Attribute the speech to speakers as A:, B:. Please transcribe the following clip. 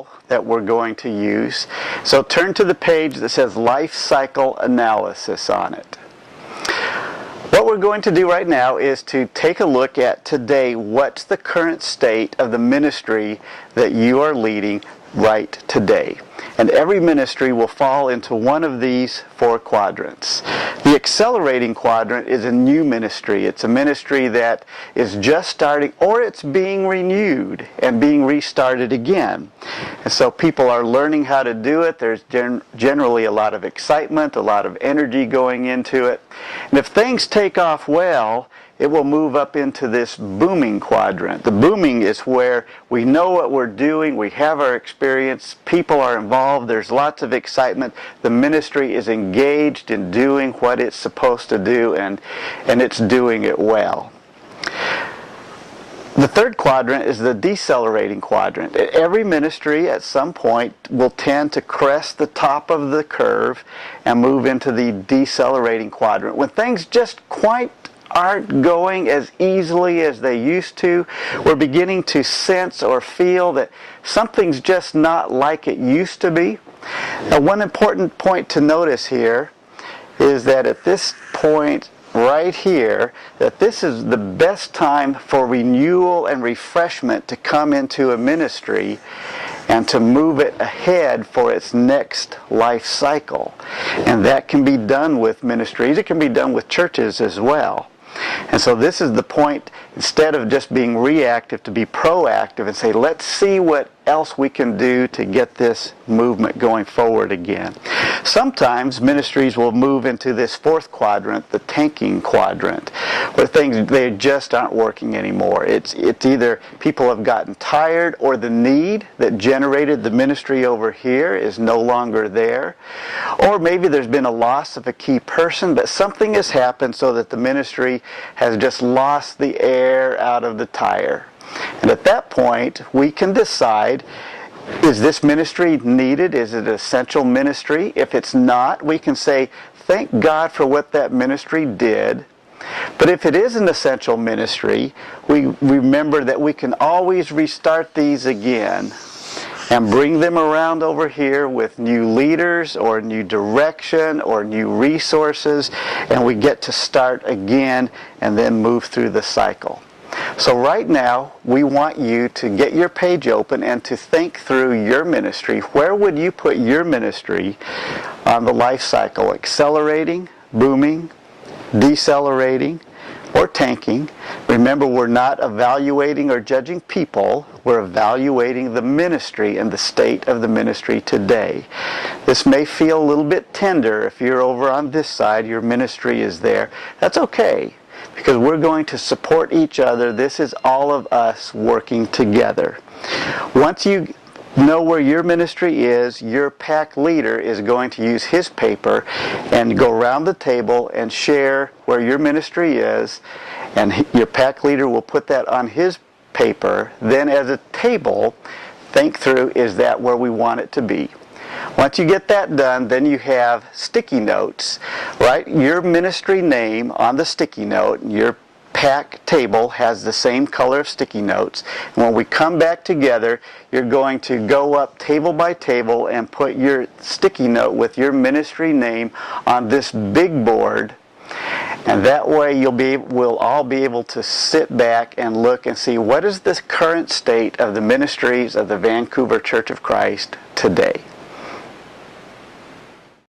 A: tool that we're going to use. So turn to the page that says Life Cycle Analysis on it. What we're going to do right now is to take a look at today, what's the current state of the ministry that you are leading right today. And every ministry will fall into one of these 4 quadrants. The accelerating quadrant is a new ministry. It's a ministry that is just starting, or it's being renewed and being restarted again. And so people are learning how to do it. There's generally a lot of excitement, a lot of energy going into it. And if things take off well, it will move up into this booming quadrant. The booming is where we know what we're doing, we have our experience, people are involved, there's lots of excitement, the ministry is engaged in doing what it's supposed to do, and it's doing it well. The third quadrant is the decelerating quadrant. Every ministry at some point will tend to crest the top of the curve and move into the decelerating quadrant. When things just aren't going as easily as they used to, we're beginning to sense or feel that something's just not like it used to be. Now, one important point to notice here is that at this point right here, that this is the best time for renewal and refreshment to come into a ministry and to move it ahead for its next life cycle. And that can be done with ministries. It can be done with churches as well. And so this is the point, instead of just being reactive, to be proactive and say, let's see what else we can do to get this movement going forward again. Sometimes ministries will move into this 4th quadrant, the tanking quadrant, where they just aren't working anymore. It's either people have gotten tired, or the need that generated the ministry over here is no longer there. Or maybe there's been a loss of a key person, but something has happened so that the ministry has just lost the air out of the tire. And at that point, we can decide, is this ministry needed? Is it an essential ministry? If it's not, we can say, thank God for what that ministry did. But if it is an essential ministry, we remember that we can always restart these again and bring them around over here with new leaders or new direction or new resources, and we get to start again and then move through the cycle. So right now, we want you to get your page open and to think through your ministry. Where would you put your ministry on the life cycle? Accelerating, booming, decelerating, or tanking? Remember, we're not evaluating or judging people. We're evaluating the ministry and the state of the ministry today. This may feel a little bit tender if you're over on this side, your ministry is there. That's okay, because we're going to support each other. This is all of us working together. Once you know where your ministry is, your PAC leader is going to use his paper and go around the table and share where your ministry is, and your PAC leader will put that on his paper. Then as a table, think through, is that where we want it to be? Once you get that done, then you have sticky notes. Write your ministry name on the sticky note. Your PAC table has the same color of sticky notes. And when we come back together, you're going to go up table by table and put your sticky note with your ministry name on this big board. And that way we'll all be able to sit back and look and see, what is the current state of the ministries of the Vancouver Church of Christ today.